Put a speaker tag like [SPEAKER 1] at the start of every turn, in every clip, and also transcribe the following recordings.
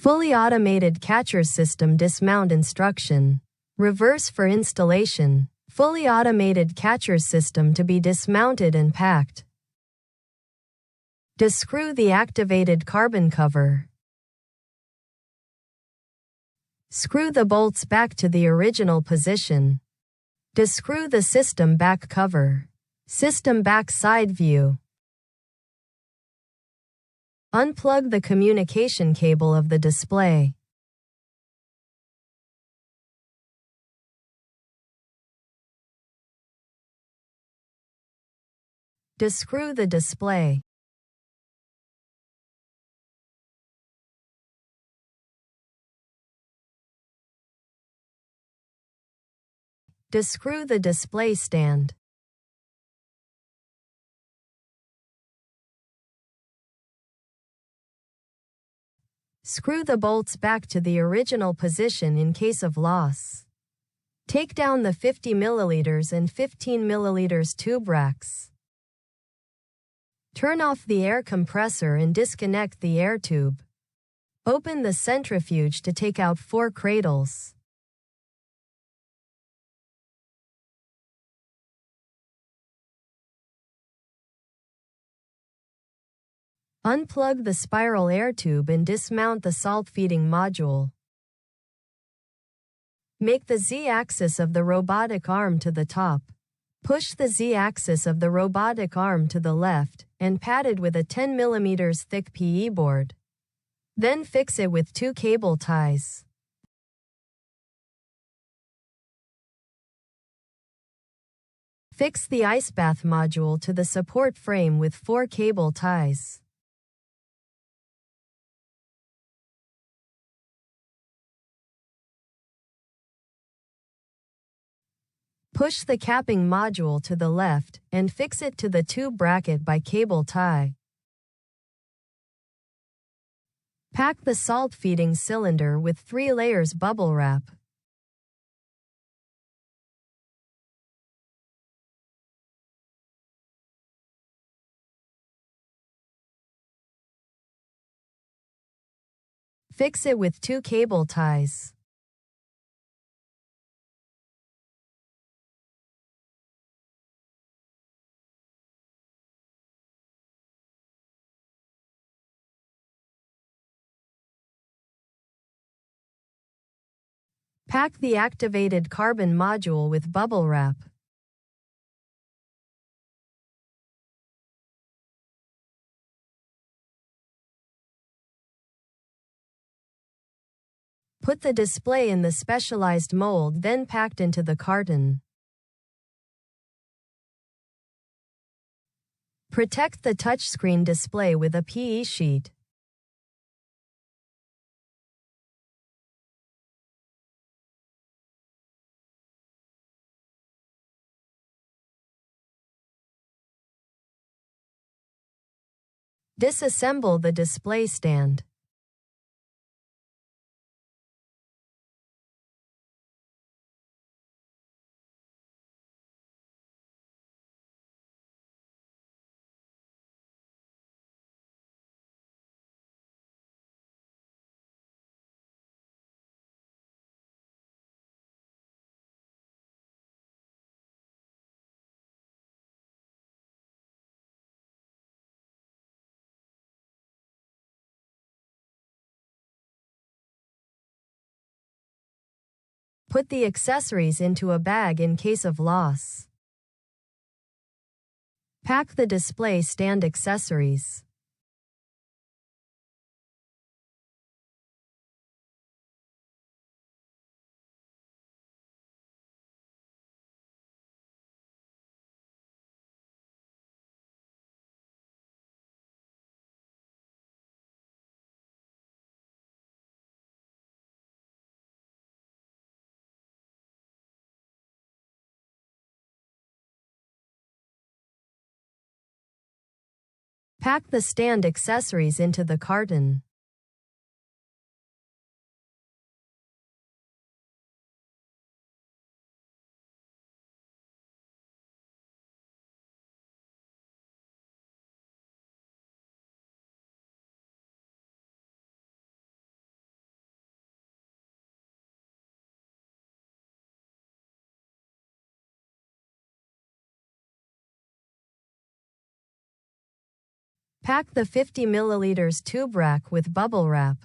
[SPEAKER 1] Fully automated catcher system dismount instruction. Reverse for installation. Fully automated catcher system to be dismounted and packed. Descrew the activated carbon cover. Screw the bolts back to the original position. Descrew the system back cover. System back side view. Unplug the communication cable of the display. Descrew the display. Descrew the display stand. Screw the bolts back to the original position in case of loss. Take down the 50 ml and 15 ml tube racks. Turn off the air compressor and disconnect the air tube. Open the centrifuge to take out 4 cradles. Unplug the spiral air tube and dismount the salt feeding module. Make the Z-axis of the robotic arm to the top. Push the Z-axis of the robotic arm to the left and pad it with a 10 mm thick PE board. Then fix it with 2 cable ties. Fix the ice bath module to the support frame with 4 cable ties. Push the capping module to the left and fix it to the tube bracket by cable tie. Pack the salt feeding cylinder with 3 layers bubble wrap. Fix it with 2 cable ties. Pack the activated carbon module with bubble wrap. Put the display in the specialized mold, then packed into the carton. Protect the touchscreen display with a PE sheet. Disassemble the display stand. Put the accessories into a bag in case of loss. Pack the display stand accessories. Pack the stand accessories into the carton. Pack the 50 ml tube rack with bubble wrap.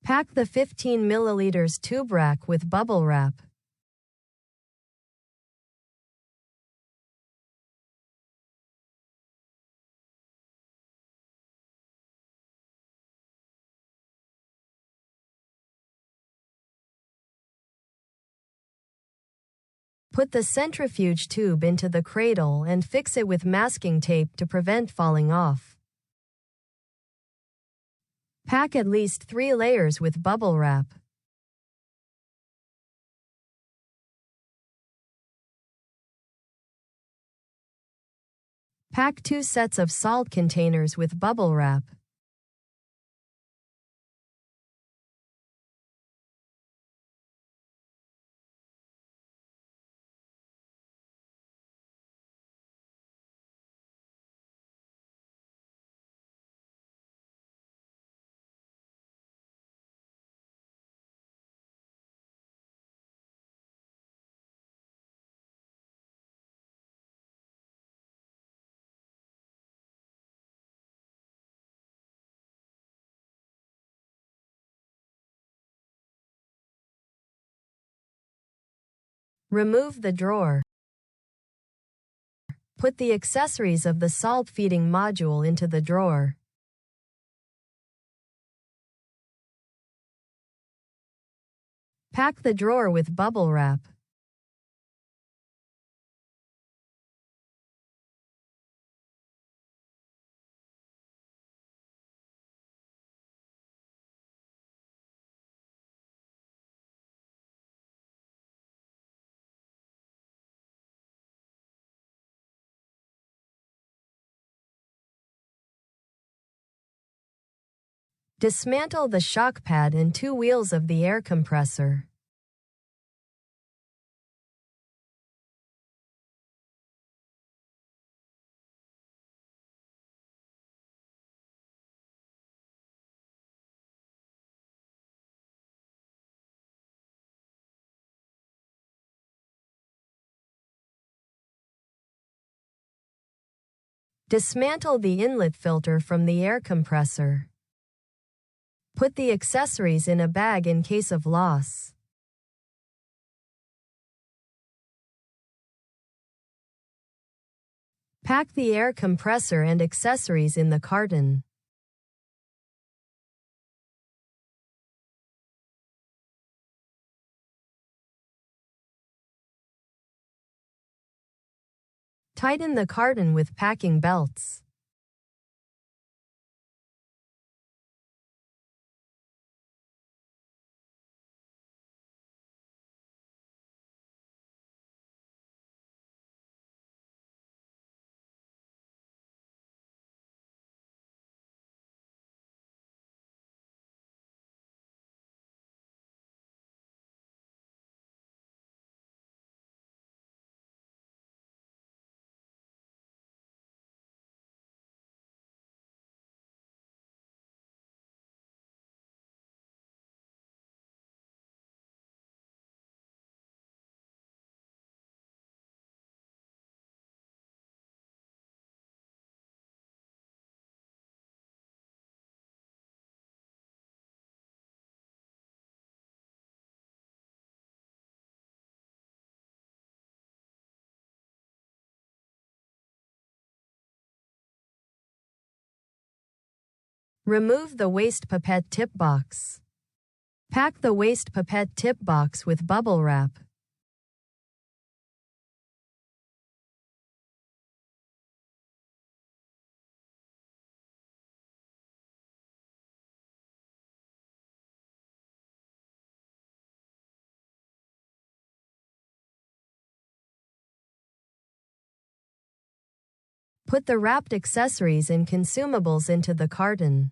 [SPEAKER 1] Pack the 15 ml tube rack with bubble wrap. Put the centrifuge tube into the cradle and fix it with masking tape to prevent falling off. Pack at least 3 layers with bubble wrap. Pack 2 sets of salt containers with bubble wrap. Remove the drawer. Put the accessories of the salt feeding module into the drawer. Pack the drawer with bubble wrap. Dismantle the shock pad and 2 wheels of the air compressor. Dismantle the inlet filter from the air compressor. Put the accessories in a bag in case of loss. Pack the air compressor and accessories in the carton. Tighten the carton with packing belts. Remove the waste pipette tip box. Pack the waste pipette tip box with bubble wrap. Put the wrapped accessories and consumables into the carton.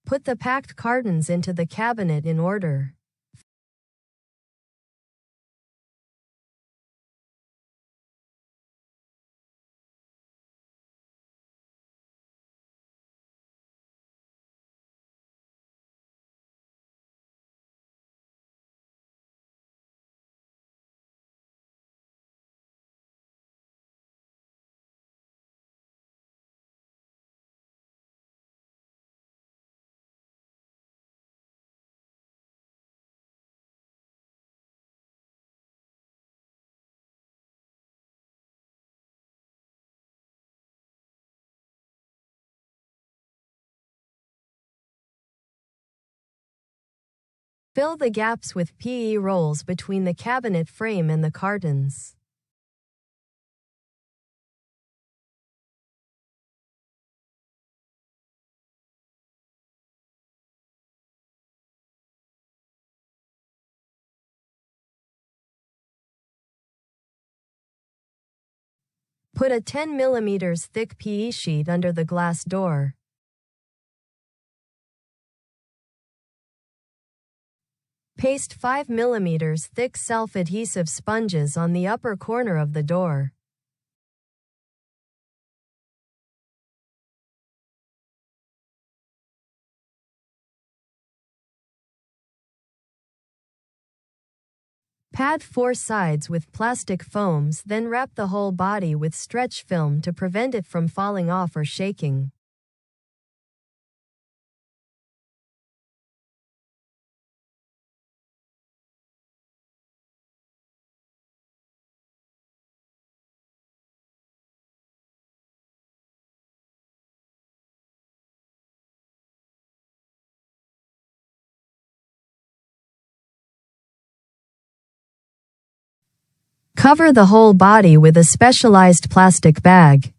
[SPEAKER 1] Put the packed cartons into the cabinet in order. Fill the gaps with PE rolls between the cabinet frame and the cartons. Put a 10 mm thick PE sheet under the glass door. Paste 5 mm thick self-adhesive sponges on the upper corner of the door. Pad 4 sides with plastic foams, then wrap the whole body with stretch film to prevent it from falling off or shaking. Cover the whole body with a specialized plastic bag.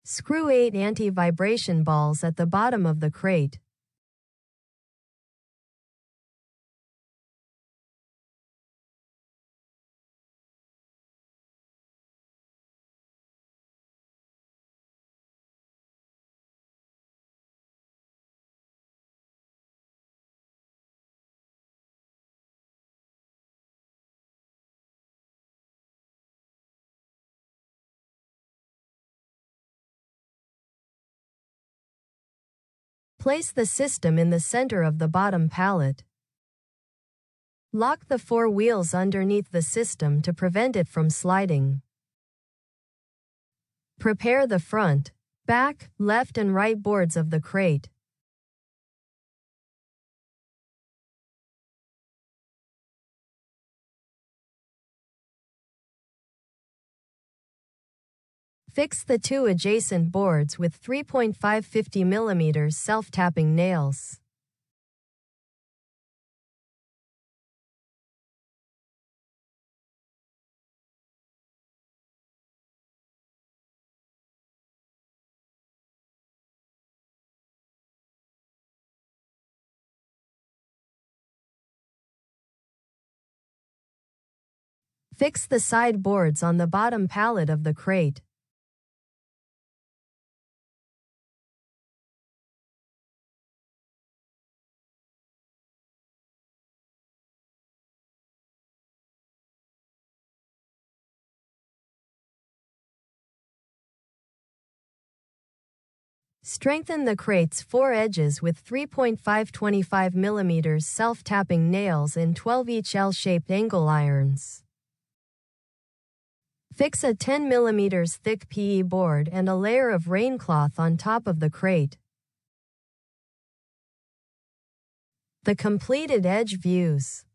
[SPEAKER 1] Screw 8 anti-vibration balls at the bottom of the crate. Place the system in the center of the bottom pallet. Lock the 4 wheels underneath the system to prevent it from sliding. Prepare the front, back, left and right boards of the crate. Fix the 2 adjacent boards with 3.550 mm self-tapping nails. Fix the side boards on the bottom pallet of the crate. Strengthen the crate's 4 edges with 3.525 mm self-tapping nails in 12 each L-shaped angle irons. Fix a 10 mm thick PE board and a layer of rain cloth on top of the crate. The completed edge views.